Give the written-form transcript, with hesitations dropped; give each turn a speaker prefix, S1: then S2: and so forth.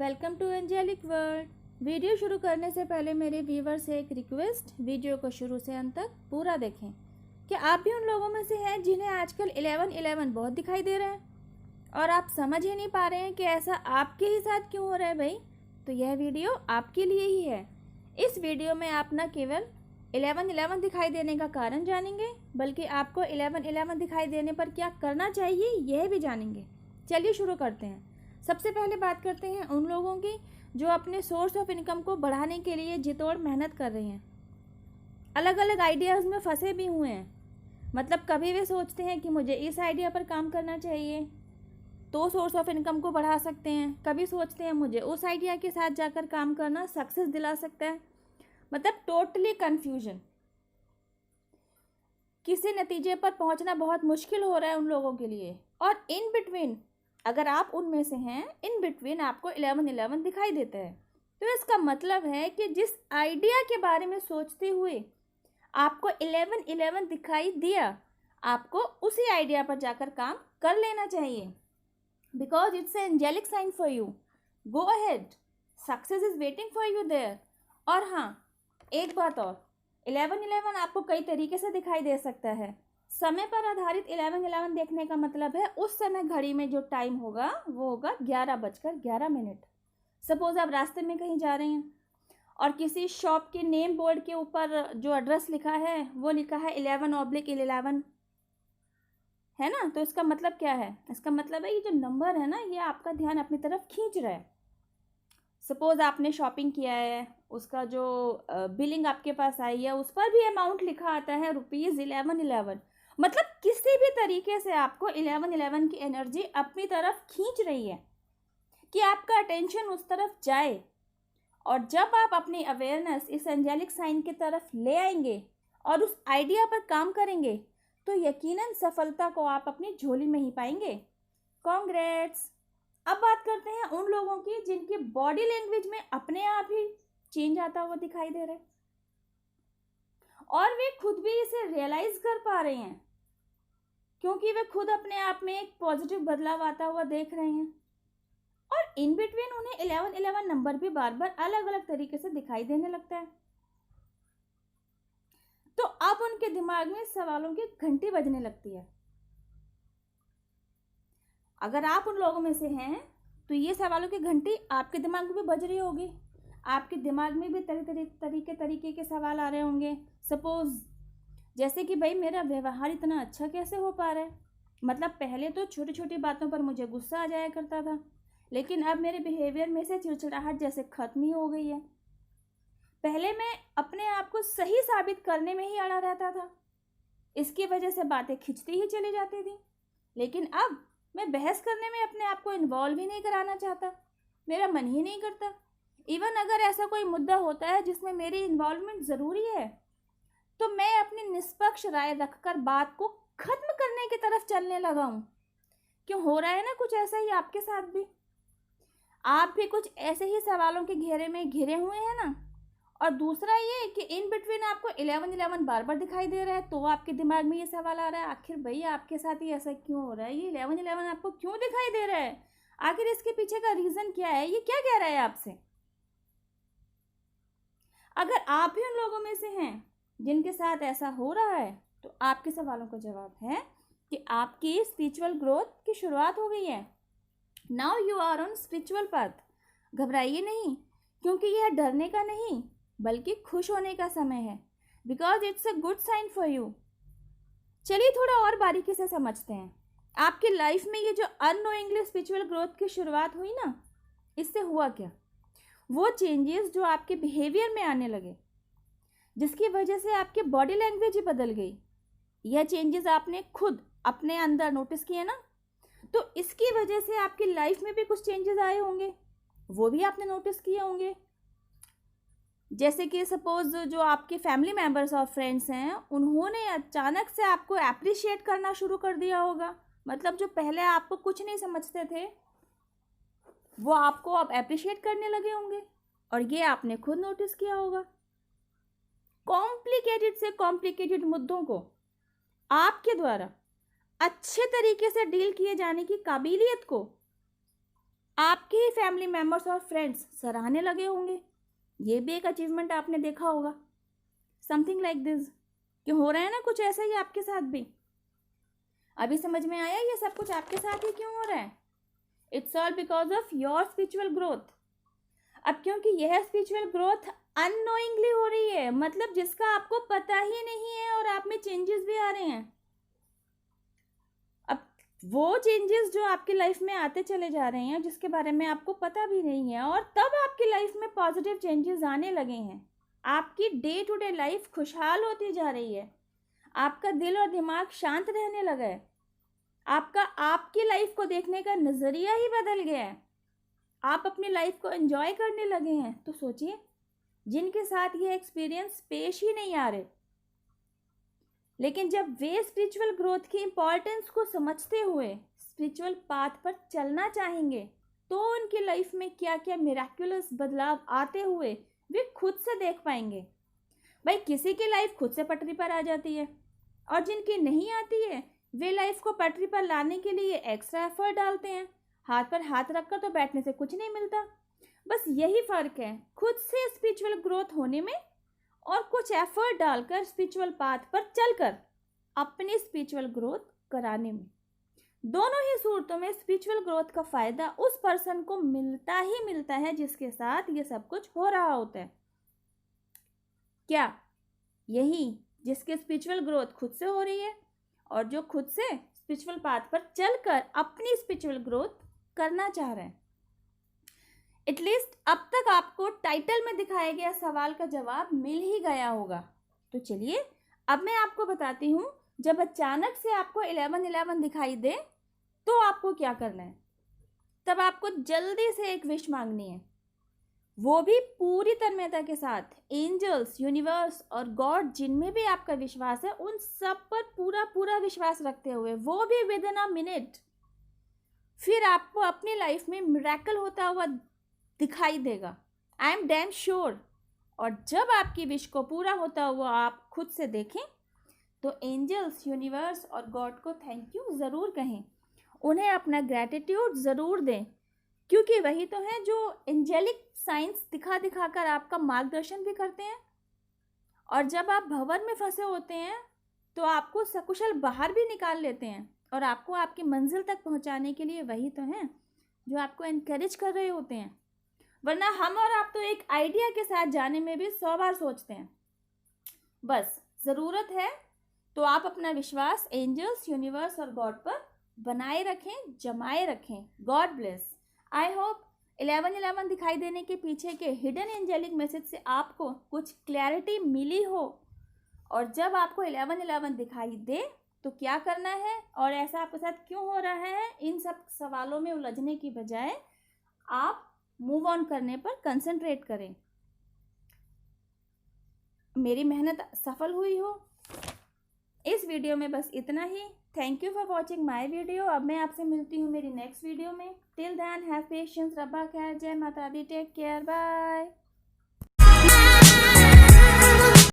S1: Welcome to angelic world. Video शुरू करने से पहले मेरे व्यूवर से एक रिक्वेस्ट, वीडियो को शुरू से अंत तक पूरा देखें। क्या आप भी उन लोगों में से हैं जिन्हें आजकल 11-11 बहुत दिखाई दे रहा है और आप समझ ही नहीं पा रहे हैं कि ऐसा आपके ही साथ क्यों हो रहा है भाई? तो यह वीडियो आपके लिए ही है। इस वीडियो में आप न केवल 11-11 दिखाई देने का कारण जानेंगे, बल्कि आपको 11-11 दिखाई देने पर क्या करना चाहिए यह भी जानेंगे। चलिए शुरू करते हैं। सबसे पहले बात करते हैं उन लोगों की जो अपने सोर्स ऑफ इनकम को बढ़ाने के लिए जितोड़ मेहनत कर रहे हैं, अलग अलग आइडियाज़ में फंसे भी हुए हैं। मतलब कभी वे सोचते हैं कि मुझे इस आइडिया पर काम करना चाहिए तो सोर्स ऑफ इनकम को बढ़ा सकते हैं, कभी सोचते हैं मुझे उस आइडिया के साथ जाकर काम करना सक्सेस दिला सकता है। मतलब टोटली कन्फ्यूजन, किसी नतीजे पर पहुंचना बहुत मुश्किल हो रहा है उन लोगों के लिए। और इन बिटवीन, अगर आप उनमें से हैं, इन बिटवीन आपको 11-11 दिखाई देता है, तो इसका मतलब है कि जिस आइडिया के बारे में सोचते हुए आपको 11-11 दिखाई दिया, आपको उसी आइडिया पर जाकर काम कर लेना चाहिए। Because it's angelic sign for you. Go ahead, success is waiting for you there. और हाँ, एक बात और, 11-11 आपको कई तरीके से दिखाई दे सकता है। समय पर आधारित 11-11 देखने का मतलब है उस समय घड़ी में जो टाइम होगा वो होगा 11:11। सपोज आप रास्ते में कहीं जा रहे हैं और किसी शॉप के नेम बोर्ड के ऊपर जो एड्रेस लिखा है वो लिखा है 11/11 है ना। तो इसका मतलब क्या है? इसका मतलब है ये जो नंबर है ना, ये आपका ध्यान अपनी तरफ खींच रहा है। सपोज आपने शॉपिंग किया है, उसका जो बिलिंग आपके पास आई है उस पर भी अमाउंट लिखा आता है ₹1111। मतलब किसी भी तरीके से आपको 11-11 की एनर्जी अपनी तरफ खींच रही है कि आपका अटेंशन उस तरफ जाए। और जब आप अपनी अवेयरनेस इस एंजेलिक साइन की तरफ ले आएंगे और उस आइडिया पर काम करेंगे, तो यकीनन सफलता को आप अपनी झोली में ही पाएंगे। कॉन्ग्रेट्स। अब बात करते हैं उन लोगों की जिनकी बॉडी लैंग्वेज में अपने आप ही चेंज आता हुआ दिखाई दे रहा है और वे खुद भी इसे रियलाइज कर पा रहे हैं, क्योंकि वे खुद अपने आप में एक पॉजिटिव बदलाव आता हुआ देख रहे हैं। और इन बिटवीन उन्हें 11-11 नंबर भी बार बार अलग अलग तरीके से दिखाई देने लगता है। तो अब उनके दिमाग में सवालों की घंटी बजने लगती है। अगर आप उन लोगों में से हैं तो ये सवालों की घंटी आपके दिमाग में भी बज रही होगी। आपके दिमाग में भी तरीके के सवाल आ रहे होंगे। सपोज जैसे कि भाई मेरा व्यवहार इतना अच्छा कैसे हो पा रहा है? मतलब पहले तो छोटी छोटी बातों पर मुझे गुस्सा आ जाया करता था, लेकिन अब मेरे बिहेवियर में से चिड़चिड़ाहट जैसे खत्म ही हो गई है। पहले मैं अपने आप को सही साबित करने में ही अड़ा रहता था, इसकी वजह से बातें खिंचती ही चली जाती थी। लेकिन अब मैं बहस करने में अपने आप को इन्वॉल्व ही नहीं कराना चाहता, मेरा मन ही नहीं करता। इवन अगर ऐसा कोई मुद्दा होता है जिसमें मेरी इन्वॉल्वमेंट ज़रूरी है, तो मैं अपनी निष्पक्ष राय रखकर बात को खत्म करने की तरफ चलने लगा हूँ। क्यों हो रहा है ना कुछ ऐसा ही आपके साथ भी? आप भी कुछ ऐसे ही सवालों के घेरे में घिरे हुए हैं ना। और दूसरा ये कि इन बिटवीन आपको 11-11 बार बार दिखाई दे रहा है, तो आपके दिमाग में ये सवाल आ रहा है, आखिर भाई आपके साथ ही ऐसा क्यों हो रहा है? ये 11-11 आपको क्यों दिखाई दे रहा है? आखिर इसके पीछे का रीज़न क्या है? ये क्या कह रहा है आपसे? अगर आप भी उन लोगों में से हैं जिनके साथ ऐसा हो रहा है, तो आपके सवालों का जवाब है कि आपकी स्पिरिचुअल ग्रोथ की शुरुआत हो गई है। Now you are on spiritual path. घबराइए नहीं, क्योंकि यह डरने का नहीं बल्कि खुश होने का समय है। Because it's a good sign for you. चलिए थोड़ा और बारीकी से समझते हैं। आपकी लाइफ में ये जो अननोइंगली स्पिरिचुअल ग्रोथ की शुरुआत हुई ना, इससे हुआ क्या? वो चेंजेस जो आपके बिहेवियर में आने लगे, जिसकी वजह से आपकी बॉडी लैंग्वेज ही बदल गई, यह चेंजेस आपने खुद अपने अंदर नोटिस किए ना। तो इसकी वजह से आपकी लाइफ में भी कुछ चेंजेस आए होंगे, वो भी आपने नोटिस किए होंगे। जैसे कि सपोज जो आपके फैमिली मेम्बर्स और फ्रेंड्स हैं, उन्होंने अचानक से आपको अप्रिशिएट करना शुरू कर दिया होगा। मतलब जो पहले आपको कुछ नहीं समझते थे, वो आपको अब अप्रिशिएट करने लगे होंगे, और ये आपने खुद नोटिस किया होगा। कॉम्प्लिकेटेड से कॉम्प्लिकेटेड मुद्दों को आपके द्वारा अच्छे तरीके से डील किए जाने की काबिलियत को आपके ही फैमिली मेम्बर्स और फ्रेंड्स सराहने लगे होंगे। ये भी एक अचीवमेंट आपने देखा होगा, समथिंग लाइक दिस, कि हो रहा है ना कुछ ऐसा ही आपके साथ भी। अभी समझ में आया ये सब कुछ आपके साथ ही क्यों हो रहा है? It's all because of your spiritual growth. अब क्योंकि यह स्पिरिचुअल ग्रोथ अननोइंगली हो रही है, मतलब जिसका आपको पता ही नहीं है और आप में चेंजेस भी आ रहे हैं। अब वो चेंजेस जो आपकी लाइफ में आते चले जा रहे हैं, जिसके बारे में आपको पता भी नहीं है, और तब आपकी लाइफ में पॉजिटिव चेंजेस आने लगे हैं। आपकी डे टू डे लाइफ खुशहाल होती जा रही है, आपका दिल और दिमाग शांत रहने लगा है, आपका आपकी लाइफ को देखने का नज़रिया ही बदल गया है, आप अपनी लाइफ को एंजॉय करने लगे हैं। तो सोचिए, जिनके साथ ये एक्सपीरियंस पेश ही नहीं आ रहे, लेकिन जब वे स्पिरिचुअल ग्रोथ की इम्पोर्टेंस को समझते हुए स्पिरिचुअल पाथ पर चलना चाहेंगे, तो उनकी लाइफ में क्या क्या मिराक्युलस बदलाव आते हुए वे खुद से देख पाएंगे। भाई, किसी की लाइफ खुद से पटरी पर आ जाती है, और जिनकी नहीं आती है वे लाइफ को पटरी पर लाने के लिए एक्स्ट्रा एफर्ट डालते हैं। हाथ पर हाथ रखकर तो बैठने से कुछ नहीं मिलता। बस यही फ़र्क है खुद से स्पिरिचुअल ग्रोथ होने में और कुछ एफर्ट डालकर स्पिरिचुअल पाथ पर चलकर अपनी स्पिरिचुअल ग्रोथ कराने में। दोनों ही सूरतों में स्पिरिचुअल ग्रोथ का फ़ायदा उस पर्सन को मिलता ही मिलता है जिसके साथ ये सब कुछ हो रहा होता है। क्या यही जिसके स्पिरिचुअल ग्रोथ खुद से हो रही है और जो खुद से स्पिरिचुअल पाथ पर चलकर अपनी स्पिरिचुअल ग्रोथ करना चाह रहे हैं। एटलीस्ट अब तक आपको टाइटल में दिखाया गया सवाल का जवाब मिल ही गया होगा। तो चलिए अब मैं आपको बताती हूँ, जब अचानक से आपको 1111 दिखाई दे तो आपको क्या करना है। तब आपको जल्दी से एक विश मांगनी है, वो भी पूरी तन्मयता के साथ। एंजल्स, यूनिवर्स और गॉड, जिनमें भी आपका विश्वास है, उन सब पर पूरा पूरा विश्वास रखते हुए, वो भी विद इन अ मिनट। फिर आपको अपनी लाइफ में मिरेकल होता हुआ दिखाई देगा, आई एम डैम श्योर। और जब आपकी विश को पूरा होता हुआ आप खुद से देखें तो एंजल्स, यूनिवर्स और गॉड को थैंक यू ज़रूर कहें, उन्हें अपना ग्रैटिट्यूड ज़रूर दें, क्योंकि वही तो हैं जो एंजेलिक साइंस दिखा दिखा कर आपका मार्गदर्शन भी करते हैं। और जब आप भंवर में फंसे होते हैं तो आपको सकुशल बाहर भी निकाल लेते हैं, और आपको आपकी मंजिल तक पहुंचाने के लिए वही तो हैं जो आपको एनकरेज कर रहे होते हैं। वरना हम और आप तो एक आइडिया के साथ जाने में भी 100 बार सोचते हैं। बस ज़रूरत है तो आप अपना विश्वास एंजल्स, यूनिवर्स और गॉड पर बनाए रखें, जमाए रखें। God bless. आई होप 1111 दिखाई देने के पीछे के हिडन एंजेलिक मैसेज से आपको कुछ क्लैरिटी मिली हो, और जब आपको 1111 दिखाई दे तो क्या करना है और ऐसा आपके साथ क्यों हो रहा है, इन सब सवालों में उलझने की बजाय आप मूव ऑन करने पर कंसंट्रेट करें। मेरी मेहनत सफल हुई हो। इस वीडियो में बस इतना ही। Thank you for watching my video. अब मैं आपसे मिलती हूँ मेरी नेक्स्ट वीडियो में। टिल देन हैव पेशेंस, रब्बा खैर, जय माता दी, टेक केयर, बाय।